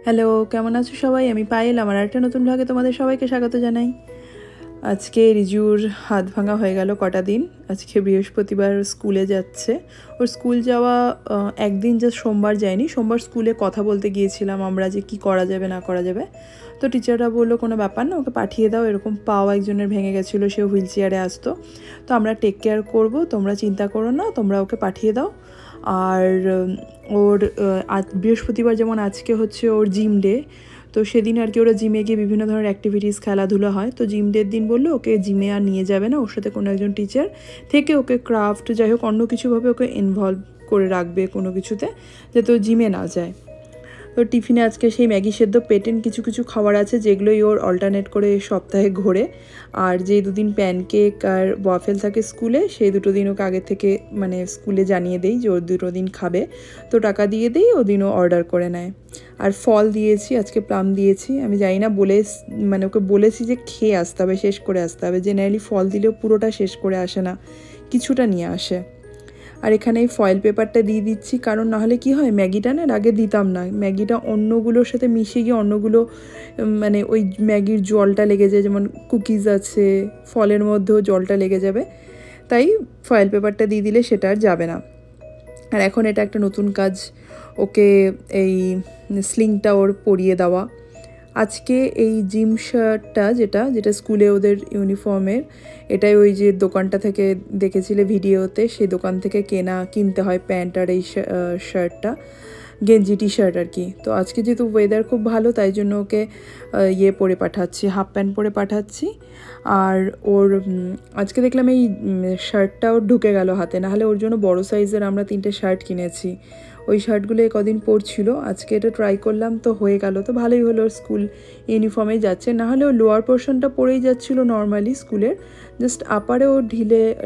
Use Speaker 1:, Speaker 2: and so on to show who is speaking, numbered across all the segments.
Speaker 1: Hello, কেমন আছো সবাই? আমি পায়েল। আমার আরেকটা নতুন ব্লগে তোমাদের সবাইকে স্বাগত জানাই। আজকে রিজুর হাত ভাঙা হয়ে গেল কটা দিন। আজকে বৃহস্পতিবার স্কুলে যাচ্ছে। ওর স্কুল যাওয়া একদিন জাস্ট সোমবার যায়নি। সোমবার স্কুলে কথা বলতে গিয়েছিলাম আমরা যে কি করা যাবে না করা যাবে। তো টিচাররা বললো কোনো ব্যাপার না, ওকে পাঠিয়ে দাও। এরকম পাও একজনের ভেঙে গেছিলো, সে হুইল চেয়ারে আসতো। তো আমরা টেক কেয়ার করবো, তোমরা চিন্তা করো না, তোমরা ওকে পাঠিয়ে দাও। আর ওর আজ বৃহস্পতিবার যেমন আজকে হচ্ছে ওর জিম ডে, তো সেদিন আর কি ওরা জিমে গিয়ে বিভিন্ন ধরনের অ্যাক্টিভিটিস খেলাধুলা হয়। তো জিম ডের দিন বললো ওকে জিমে আর নিয়ে যাবে না, ওর সাথে কোনো একজন টিচার থেকে ওকে ক্রাফট যাই হোক অন্য কিছুভাবে ওকে ইনভলভ করে রাখবে কোনো কিছুতে, যাতে ও জিমে না যায়। তো টিফিনে আজকে সেই ম্যাগি সেদ্ধ পেটেন কিছু কিছু খাবার আছে যেগুলোই ওর অল্টারনেট করে সপ্তাহে ঘোরে। আর যে দুদিন প্যানকেক আর ওয়াফেল থাকে স্কুলে, সেই দুটো দিন ওকে আগে থেকে মানে স্কুলে জানিয়ে দেই যে ওর দুটো দিন খাবে, তো টাকা দিয়ে দিই, ওদিনও অর্ডার করে নেয়। আর ফল দিয়েছি, আজকে প্লাম দিয়েছি। আমি জানি না বলে মানে ওকে বলেছি যে খেয়ে আসতে হবে, শেষ করে আসতে হবে। জেনারেলি ফল দিলেও পুরোটা শেষ করে আসে না, কিছুটা নিয়ে আসে। আর এখানে এই ফয়েল পেপারটা দিয়ে দিচ্ছি, কারণ নাহলে কি হয়, ম্যাগিটা না আগে দিতাম না, ম্যাগিটা অন্যগুলোর সাথে মিশে গিয়ে অন্যগুলো মানে ওই ম্যাগির জলটা লেগে যায়, যেমন কুকিজ আছে, ফলের মধ্যেও জলটা লেগে যাবে। তাই ফয়েল পেপারটা দিয়ে দিলে সেটা আর যাবে না। আর এখন এটা একটা নতুন কাজ, ওকে এই স্লিংটা ওর পরিয়ে দেওয়া। আজকে এই জিম শার্টটা যেটা যেটা স্কুলে ওদের ইউনিফর্মের, এটাই ওই যে দোকানটা থেকে দেখেছিলে ভিডিওতে, সেই দোকান থেকে কিনতে হয় প্যান্ট আর এই শার্টটা, গেঞ্জি টি শার্ট আর কি। তো আজকে যেহেতু ওয়েদার খুব ভালো, তাই জন্য ওকে ইয়ে পরে পাঠাচ্ছি, হাফ প্যান্ট পরে পাঠাচ্ছি। আর ওর আজকে দেখলাম এই শার্টটা ওর ঢুকে গেল হাতে, নাহলে ওর জন্য বড় সাইজের আমরা 3টে শার্ট কিনেছি, ওই শার্টগুলো কদিন পরছিল। আজকে এটা ট্রাই করলাম, তো হয়ে গেল, তো ভালোই হলো। স্কুল ইউনিফর্মেই যাচ্ছে, নাহলে ও লোয়ার পোর্শনটা পরেই যাচ্ছিলো নর্মালি স্কুলের, জাস্ট আপারে ও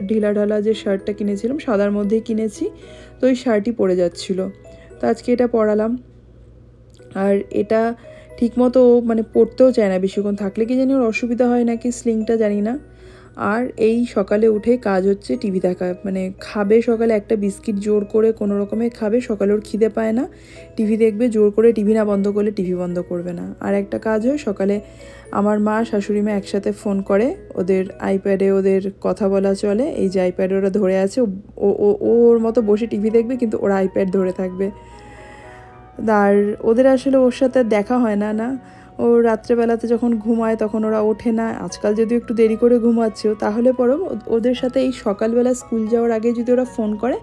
Speaker 1: ঢিলা ঢালা যে শার্টটা কিনেছিলাম, সাদার মধ্যেই কিনেছি, তো ওই শার্টই পরে যাচ্ছিলো। তো আজকে এটা পরালাম। আর এটা ঠিকমতো মানে পড়তেও চায় না বেশিক্ষণ থাকলে, কি জানি ওর অসুবিধা হয় নাকি স্লিংটা, জানি না। আর এই সকালে উঠে কাজ হচ্ছে টিভি দেখা, মানে খাবে সকালে একটা বিস্কিট জোর করে কোনো রকমে খাবে, সকালে ওর খিদে পায় না, টিভি দেখবে জোর করে, টিভি না বন্ধ করলে টিভি বন্ধ করবে না। আর একটা কাজ হয় সকালে, আমার মা শাশুড়ি মা একসাথে ফোন করে, ওদের আইপ্যাডে ওদের কথা বলা চলে, এই যে আইপ্যাডে ওরা ধরে আছে, ওর মতো বসে টিভি দেখবে কিন্তু ওরা আইপ্যাড ধরে থাকবে। আর ওদের আসলে ওর সাথে দেখা হয় না, না ও রাত্রেবেলাতে যখন ঘুমায় তখন ওরা ওঠে না। আজকাল যদিও একটু দেরি করে ঘুমাচ্ছেও, তাহলে পরও ওদের সাথে এই সকালবেলা স্কুল যাওয়ার আগে যদি ওরা ফোন করে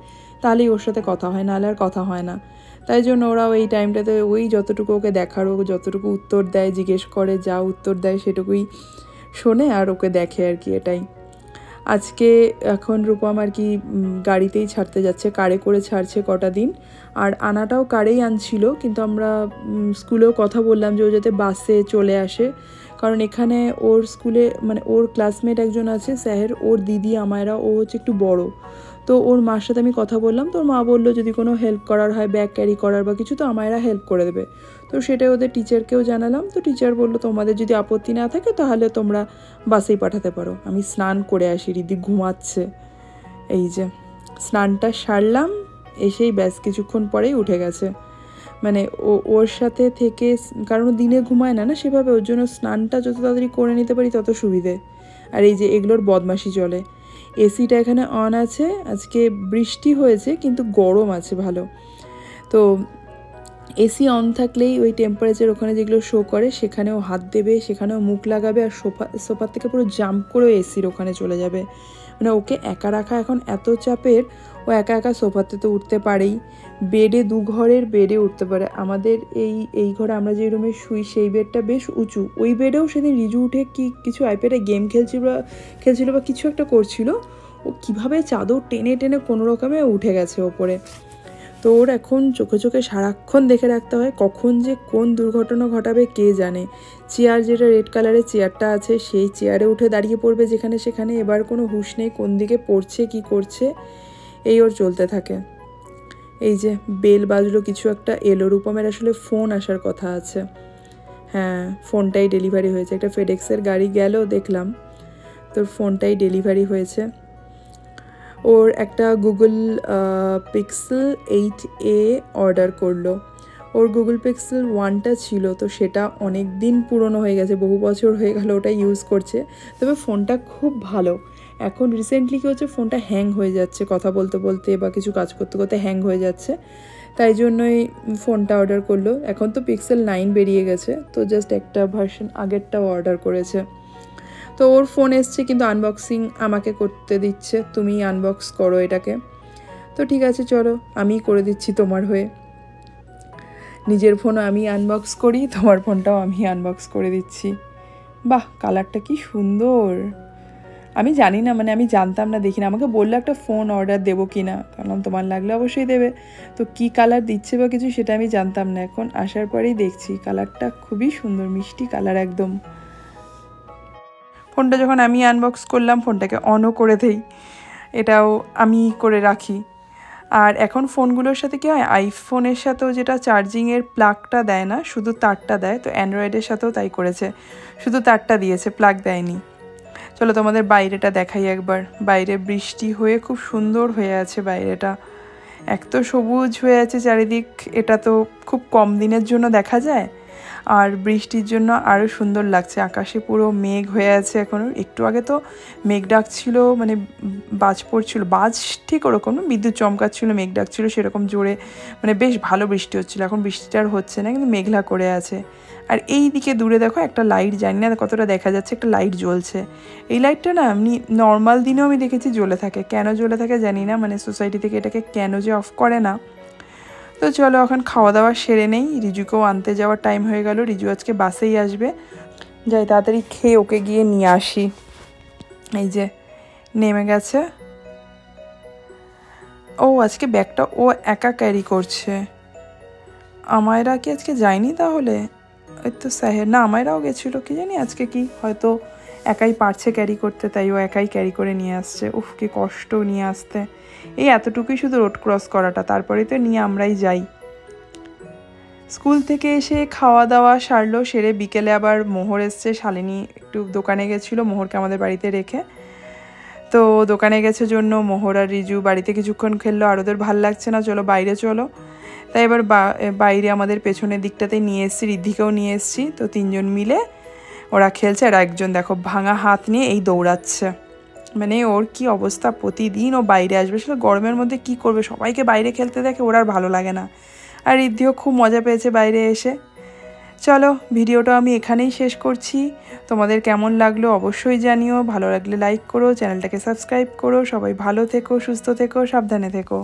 Speaker 1: তাহলেই ওর সাথে কথা হয়, নাহলে আর কথা হয় না। তাই জন্য ওরাও এই টাইমটাতে ওই যতটুকু ওকে দেখার, ও যতটুকু উত্তর দেয়, জিজ্ঞেস করে, যা উত্তর দেয় সেটুকুই শোনে আর ওকে দেখে আর কি, এটাই। আজকে এখন রূপম আর কি গাড়িতেই ছাড়তে যাচ্ছে, কারে করে ছাড়ছে কটা দিন। আর আনাটাও কারেই আনছিল, কিন্তু আমরা স্কুলেও কথা বললাম যে ও যাতে বাসে চলে আসে, কারণ এখানে ওর স্কুলে মানে ওর ক্লাসমেট একজন আছে স্যার, ওর দিদি আমায়রা, ও হচ্ছে একটু বড়। তো ওর মার সাথে আমি কথা বললাম, তো ওর মা বললো যদি কোনো হেল্প করার হয়, ব্যাগ ক্যারি করার বা কিছু, তো আমায়রা হেল্প করে দেবে। তো সেটাই ওদের টিচারকেও জানালাম, তো টিচার বললো তোমাদের যদি আপত্তি না থাকে তাহলে তোমরা বাসেই পাঠাতে পারো। আমি স্নান করে আসি, রিদি ঘুমাচ্ছে। এই যে স্নানটা সারলাম, এসেই ব্যাস কিছুক্ষণ পরেই উঠে গেছে। মানে ওর সাথে থেকে, কারণ দিনে ঘুমায় না না সেভাবে, ওর জন্য স্নানটা যত তাড়াতাড়ি করে নিতে পারি তত সুবিধে। আর এই যে এগুলোর বদমাশি চলে, এসিটা এখানে অন আছে, আজকে বৃষ্টি হয়েছে কিন্তু গরম আছে ভালো। তো এসি অন থাকলেই ওই টেম্পারেচার ওখানে যেগুলো শো করে সেখানেও হাত দেবে, সেখানেও মুখ লাগাবে, আর সোফার থেকে পুরো জাম্প করে এসির ওখানে চলে যাবে। মানে ওকে একা রাখা এখন এত চাপের, ও একা একা সোফাতে তো উঠতে পারেই, বেডে, 2 ঘরের বেডে উঠতে পারে। আমাদের এই ঘরে আমরা যে রুমে শুই সেই বেডটা বেশ উঁচু, ওই বেডেও সেদিন রিজু উঠে কিছু আইপ্যাডে গেম খেলছিল বা কিছু একটা করছিল, ও কীভাবে চাদর টেনে টেনে কোনো রকমে উঠে গেছে ওপরে। তো ওর এখন চোখে চোখে সারাক্ষণ দেখে রাখতে হয়, কখন যে কোন দুর্ঘটনা ঘটাবে কে জানে। চেয়ার, যেটা রেড কালারের চেয়ারটা আছে, সেই চেয়ারে উঠে দাঁড়িয়ে পড়বে যেখানে সেখানে, এবার কোনো হুঁশ নেই কোন দিকে পড়ছে কি করছে, এই ওর চলতে থাকে। এই যে বেল বাজলো, কিছু একটা এলো, রূপমের আসলে ফোন আসার কথা আছে। হ্যাঁ, ফোনটাই ডেলিভারি হয়েছে, একটা ফেডেক্সের গাড়ি গেল দেখলাম, তোর ফোনটাই ডেলিভারি হয়েছে। ওর একটা গুগল পিক্সেল 8a অর্ডার করলো, ওর গুগল পিক্সেল 1টা ছিল, তো সেটা অনেক দিন পুরনো হয়ে গেছে, বহু বছর হয়ে গেল ওটা ইউজ করছে। তবে ফোনটা খুব ভালো। এখন রিসেন্টলি কী হচ্ছে, ফোনটা হ্যাং হয়ে যাচ্ছে, কথা বলতে বলতে বা কিছু কাজ করতে করতে হ্যাং হয়ে যাচ্ছে, তাই জন্যই ফোনটা অর্ডার করলো। এখন তো পিক্সেল 9 বেরিয়ে গেছে, তো জাস্ট একটা ভার্সন আগেরটাও অর্ডার করেছে। তো ওর ফোন এসছে, কিন্তু আনবক্সিং আমাকে করতে দিচ্ছে, তুমি আনবক্স করো এটাকে। তো ঠিক আছে চলো, আমিই করে দিচ্ছি তোমার হয়ে। নিজের ফোনও আমি আনবক্স করি, তোমার ফোনটাও আমি আনবক্স করে দিচ্ছি। বাহ, কালারটা কি সুন্দর! আমি জানি না, মানে আমি জানতাম না, দেখি না, আমাকে বললো একটা ফোন অর্ডার দেবো কি না, কারণ তোমার লাগলে অবশ্যই দেবে। তো কি কালার দিচ্ছে বা কিছু সেটা আমি জানতাম না, এখন আসার পরেই দেখছি কালারটা খুবই সুন্দর, মিষ্টি কালার একদম। ফোনটা যখন আমি আনবক্স করলাম, ফোনটাকে অনও করে দেই, এটাও আমি করে রাখি। আর এখন ফোনগুলোর সাথে কী হয়, আইফোনের সাথেও যেটা চার্জিংয়ের প্লাগটা দেয় না, শুধু তারটা দেয়, তো অ্যান্ড্রয়েডের সাথেও তাই করেছে, শুধু তারটা দিয়েছে, প্লাগ দেয়নি। চলো তোমাদের বাইরেটা দেখাই একবার। বাইরে বৃষ্টি হয়ে খুব সুন্দর হয়ে আছে বাইরেটা, এক তো সবুজ হয়ে আছে চারিদিক, এটা তো খুব কম দিনের জন্য দেখা যায়, আর বৃষ্টির জন্য আরও সুন্দর লাগছে। আকাশে পুরো মেঘ হয়ে আছে এখনও, একটু আগে তো মেঘ ডাকছিল, মানে বাজ পড়ছিল, বাজ ঠিক ওরকম না, বিদ্যুৎ চমকাচ্ছিল, মেঘ ডাকছিল সেরকম জোরে, মানে বেশ ভালো বৃষ্টি হচ্ছিলো। এখন বৃষ্টিটা আর হচ্ছে না, কিন্তু মেঘলা করে আছে। আর এই দিকে দূরে দেখো একটা লাইট, জানি না কতটা দেখা যাচ্ছে, একটা লাইট জ্বলছে। এই লাইটটা না এমনি নর্মাল দিনেও আমি দেখেছি জ্বলে থাকে, কেন জ্বলে থাকে জানি না, মানে সোসাইটি থেকে এটাকে কেন যে অফ করে না। তো চলো এখন খাওয়া দাওয়া সেরে নেই, রিজুকেও আনতে যাওয়ার টাইম হয়ে গেল, রিজু আজকে বাসেই আসবে, যাই তাড়াতাড়ি খেয়ে ওকে গিয়ে নিয়ে আসি। এই যে নেমে গেছে। ও আজকে ব্যাগটা ও একা ক্যারি করছে, আমায়রা কি আজকে যায়নি তাহলে? ওই তো সাহের না, আমায়রাও গেছিলো, কি জানি আজকে কি, হয়তো একাই পারছে ক্যারি করতে, তাই ও একাই ক্যারি করে নিয়ে আসছে। উফ, কি কষ্ট নিয়ে আসতে, এই এতটুকুই শুধু রোড ক্রস করাটা, তারপরে তো নিয়ে আমরাই যাই। স্কুল থেকে এসে খাওয়া দাওয়া সারলো, সেরে বিকেলে আবার মোহর এসছে, শালিনী একটু দোকানে গেছিলো, মোহরকে আমাদের বাড়িতে রেখে, তো দোকানে গেছে জন্য মোহর আর রিজু বাড়িতে কিছুক্ষণ খেললো, আর ওদের ভাল লাগছে না, চলো বাইরে চলো। তাই এবার বাইরে আমাদের পেছনের দিকটাতে নিয়ে এসেছি, ঋদ্ধিকেও নিয়ে এসেছি, তো তিনজন মিলে ওরা খেলছে। আর একজন দেখো ভাঙা হাত নিয়ে এই দৌড়াচ্ছে, মানে ওর কি অবস্থা, প্রতিদিন ও বাইরে আসবে, আসলে গরমের মধ্যে কি করবে, সবাইকে বাইরে খেলতে দেখে ওর আর ভালো লাগে না। আর ঋদ্ধিও খুব মজা পেয়েছে বাইরে এসে। চলো ভিডিওটা আমি এখানেই শেষ করছি, তোমাদের কেমন লাগলো অবশ্যই জানিও, ভালো লাগলে লাইক করো, চ্যানেলটাকে সাবস্ক্রাইব করো, সবাই ভালো থেকো, সুস্থ থেকো, সাবধানে থেকো।